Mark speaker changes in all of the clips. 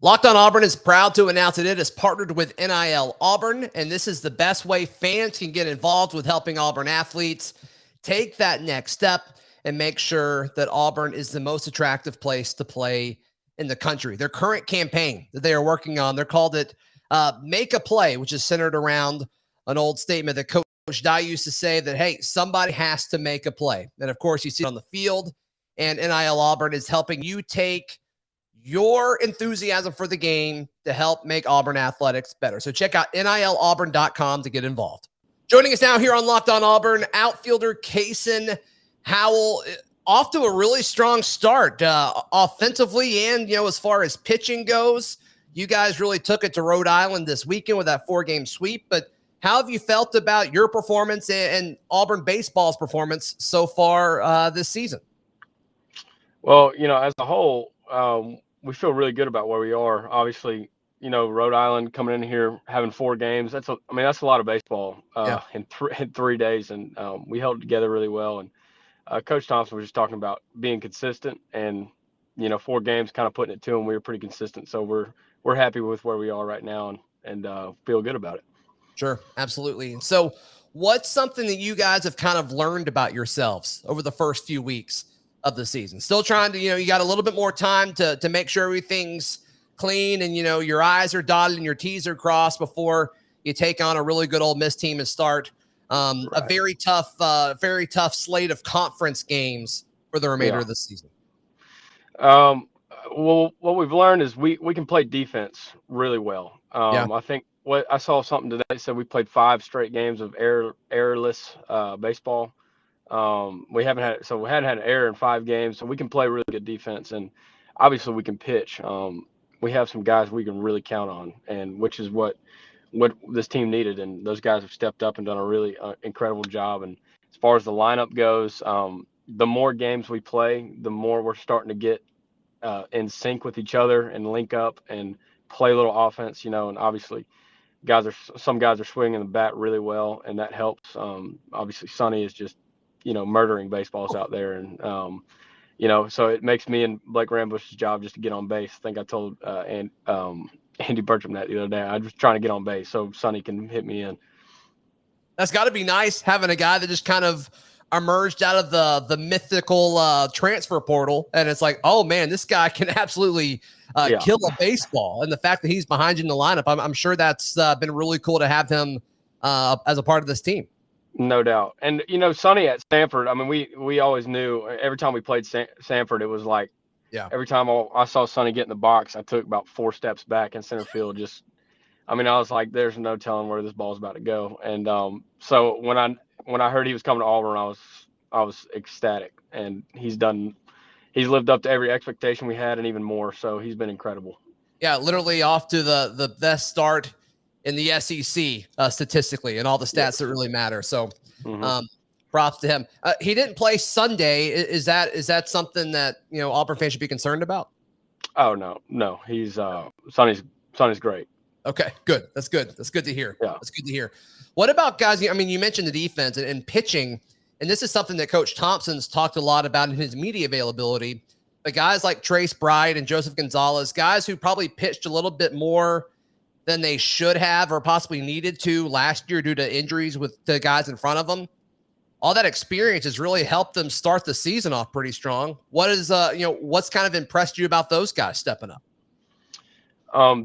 Speaker 1: Locked On Auburn is proud to announce that it has partnered with NIL Auburn, and this is the best way fans can get involved with helping Auburn athletes take that next step and make sure that Auburn is the most attractive place to play in the country. Their current campaign that they are working on, they're called it Make a Play, which is centered around an old statement that Coach Dye used to say that, hey, somebody has to make a play. And, of course, you see it on the field, and NIL Auburn is helping you take your enthusiasm for the game to help make Auburn athletics better. So check out nilauburn.com to get involved. Joining us now here on Locked On Auburn, outfielder Kason Howell, off to a really strong start offensively and, as far as pitching goes. You guys really took it to Rhode Island this weekend with that 4-game sweep, but how have you felt about your performance and Auburn baseball's performance so far this season?
Speaker 2: Well, as a whole, we feel really good about where we are. Obviously, Rhode Island coming in here having 4 games. That's a lot of baseball in 3 days, and we held it together really well. And Coach Thompson was just talking about being consistent, and 4 games kind of putting it to him. We were pretty consistent, so we're happy with where we are right now, and feel good about it.
Speaker 1: Sure, absolutely. So, what's something that you guys have kind of learned about yourselves over the first few weeks of the season? Still trying to, you got a little bit more time to make sure everything's clean and, your I's are dotted and your T's are crossed before you take on a really good Ole Miss team and start a very tough slate of conference games for the remainder of the season.
Speaker 2: Well, what we've learned is we can play defense really well. I think what I saw something today said we played 5 straight games of errorless baseball. We hadn't had an error in 5 games, so we can play really good defense, and obviously we can pitch. We have some guys we can really count on, and which is what this team needed, and those guys have stepped up and done a really incredible job. And as far as the lineup goes, the more games we play, the more we're starting to get in sync with each other and link up and play a little offense, and obviously some guys are swinging the bat really well, and that helps. Obviously Sonny is just murdering baseballs out there, and so it makes me and Blake Rambush's job just to get on base. I think I told Andy Bertram that the other day. I was trying to get on base so Sonny can hit me in.
Speaker 1: That's got to be nice, having a guy that just kind of emerged out of the mythical transfer portal, and it's like, oh man, this guy can absolutely kill a baseball. And the fact that he's behind you in the lineup, I'm sure that's been really cool to have him as a part of this team.
Speaker 2: No doubt. And Sonny at Stanford, I mean, we always knew every time we played Stanford, it was like, every time I saw Sonny get in the box, I took about 4 steps back in center field. I was like, there's no telling where this ball's about to go. And so when I heard he was coming to Auburn, I was ecstatic, and he's lived up to every expectation we had and even more. So he's been incredible.
Speaker 1: Yeah, literally off to the best start in the SEC statistically, and all the stats that really matter. So props to him. He didn't play Sunday. Is that something that Auburn fans should be concerned about?
Speaker 2: Oh no. He's Sonny's great.
Speaker 1: Okay, good. That's good. That's good to hear.
Speaker 2: Yeah.
Speaker 1: That's good to hear. What about guys? I mean, you mentioned the defense and pitching, and this is something that Coach Thompson's talked a lot about in his media availability. But guys like Trace Bride and Joseph Gonzalez, guys who probably pitched a little bit more than they should have or possibly needed to last year due to injuries with the guys in front of them. All that experience has really helped them start the season off pretty strong. What is what's kind of impressed you about those guys stepping up?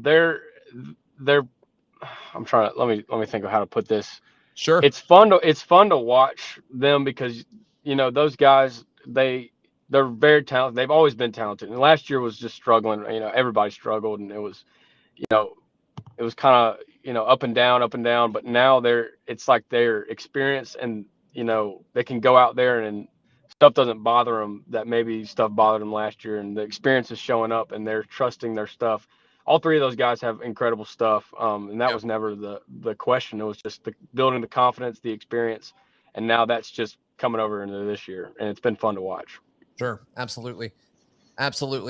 Speaker 2: They're I'm trying to let me think of how to put this.
Speaker 1: Sure.
Speaker 2: It's fun to watch them because those guys, they're very talented. They've always been talented. And last year was just struggling. Everybody struggled, and it was kind of up and down. But now it's like they're experienced, and they can go out there and stuff doesn't bother them that maybe stuff bothered them last year, and the experience is showing up, and they're trusting their stuff. All 3 of those guys have incredible stuff, and that was never the question. It was just building the confidence, the experience, and now that's just coming over into this year, and it's been fun to watch.
Speaker 1: Sure, absolutely.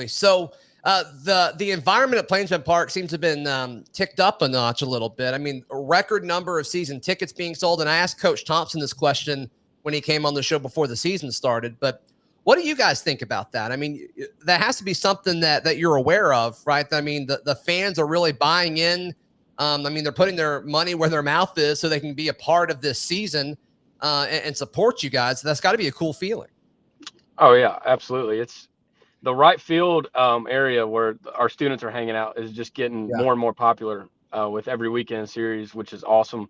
Speaker 1: So the environment at Plainsman Park seems to have been ticked up a notch a little bit. I mean, a record number of season tickets being sold, and I asked Coach Thompson this question when he came on the show before the season started, but What do you guys think about that? I mean, that has to be something that you're aware of, right? I mean, the fans are really buying in. I mean, they're putting their money where their mouth is so they can be a part of this season and support you guys. That's got to be a cool feeling.
Speaker 2: Oh yeah, absolutely. It's the right field area where our students are hanging out is just getting more and more popular with every weekend series, which is awesome.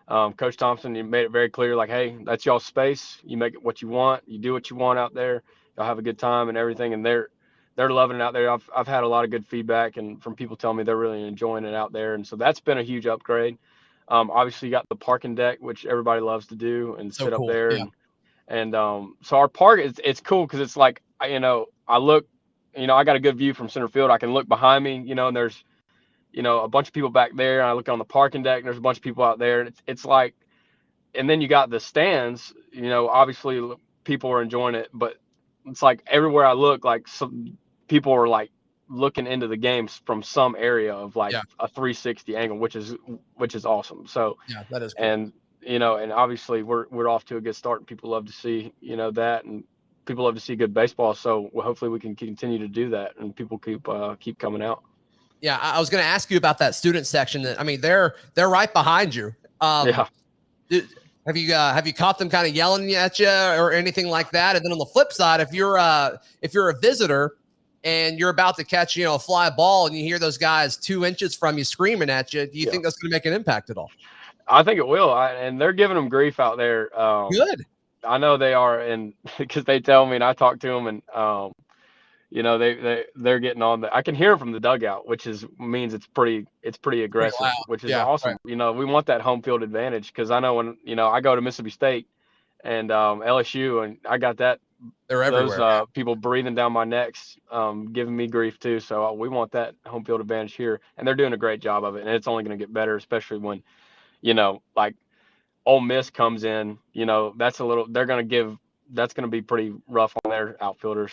Speaker 2: Coach Thompson, you made it very clear, like, hey, that's y'all's space. You make it what you want. You do what you want out there. You'll have a good time and everything. And they're loving it out there. I've had a lot of good feedback and from people telling me they're really enjoying it out there. And so that's been a huge upgrade. Obviously, you got the parking deck, which everybody loves to do and sit up there.
Speaker 1: Yeah.
Speaker 2: And so our park, it's cool because it's like, I look, I got a good view from center field. I can look behind me, and there's, a bunch of people back there. And I look on the parking deck and there's a bunch of people out there. And it's like, and then you got the stands, obviously people are enjoying it, but it's like everywhere I look, like some people are like looking into the games from some area of like a 360 angle, which is awesome. So,
Speaker 1: yeah, that is cool.
Speaker 2: And, and obviously we're off to a good start and people love to see, that, and people love to see good baseball. So hopefully we can continue to do that and people keep coming out.
Speaker 1: Yeah. I was going to ask you about that student section. I mean, they're right behind you.
Speaker 2: Yeah.
Speaker 1: Have you caught them kind of yelling at you or anything like that? And then on the flip side, if you're a visitor and you're about to catch, a fly ball and you hear those guys 2 inches from you screaming at you, do you think that's going to make an impact at all?
Speaker 2: I think it will. And they're giving them grief out there.
Speaker 1: Good.
Speaker 2: I know they are. And because they tell me and I talk to them and, they're getting on I can hear them from the dugout, which means it's pretty aggressive, which is awesome. Right. We want that home field advantage because I know when, I go to Mississippi State and LSU and I got that.
Speaker 1: They're everywhere.
Speaker 2: Those people breathing down my necks, giving me grief too. So we want that home field advantage here, and they're doing a great job of it. And it's only going to get better, especially when, like Ole Miss comes in. That's going to be pretty rough on their outfielders.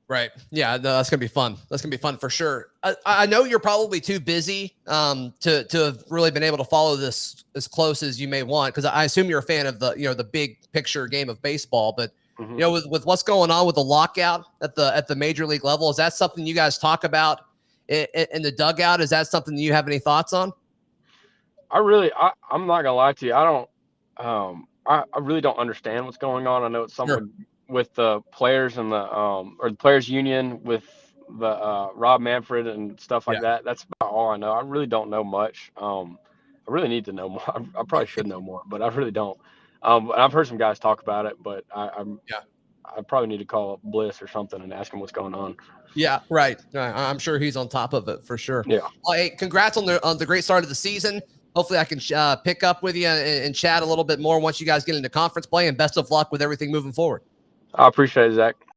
Speaker 1: Right. Yeah, no, that's going to be fun. That's going to be fun for sure. I know you're probably too busy to have really been able to follow this as close as you may want, because I assume you're a fan of the big picture game of baseball. But, with what's going on with the lockout at the major league level, is that something you guys talk about in the dugout? Is that something you have any thoughts on?
Speaker 2: I'm not going to lie to you. I really don't understand what's going on. I know it's something with the players and or the players union with the Rob Manfred and stuff like that. That's about all I know. I really don't know much. I really need to know more. I probably should know more, but I really don't. I've heard some guys talk about it, but I probably need to call up Bliss or something and ask him what's going on.
Speaker 1: Yeah, right. I'm sure he's on top of it for sure.
Speaker 2: Yeah.
Speaker 1: Well, hey, congrats on the great start of the season. Hopefully I can pick up with you and chat a little bit more once you guys get into conference play, and best of luck with everything moving forward.
Speaker 2: I appreciate it, Zach.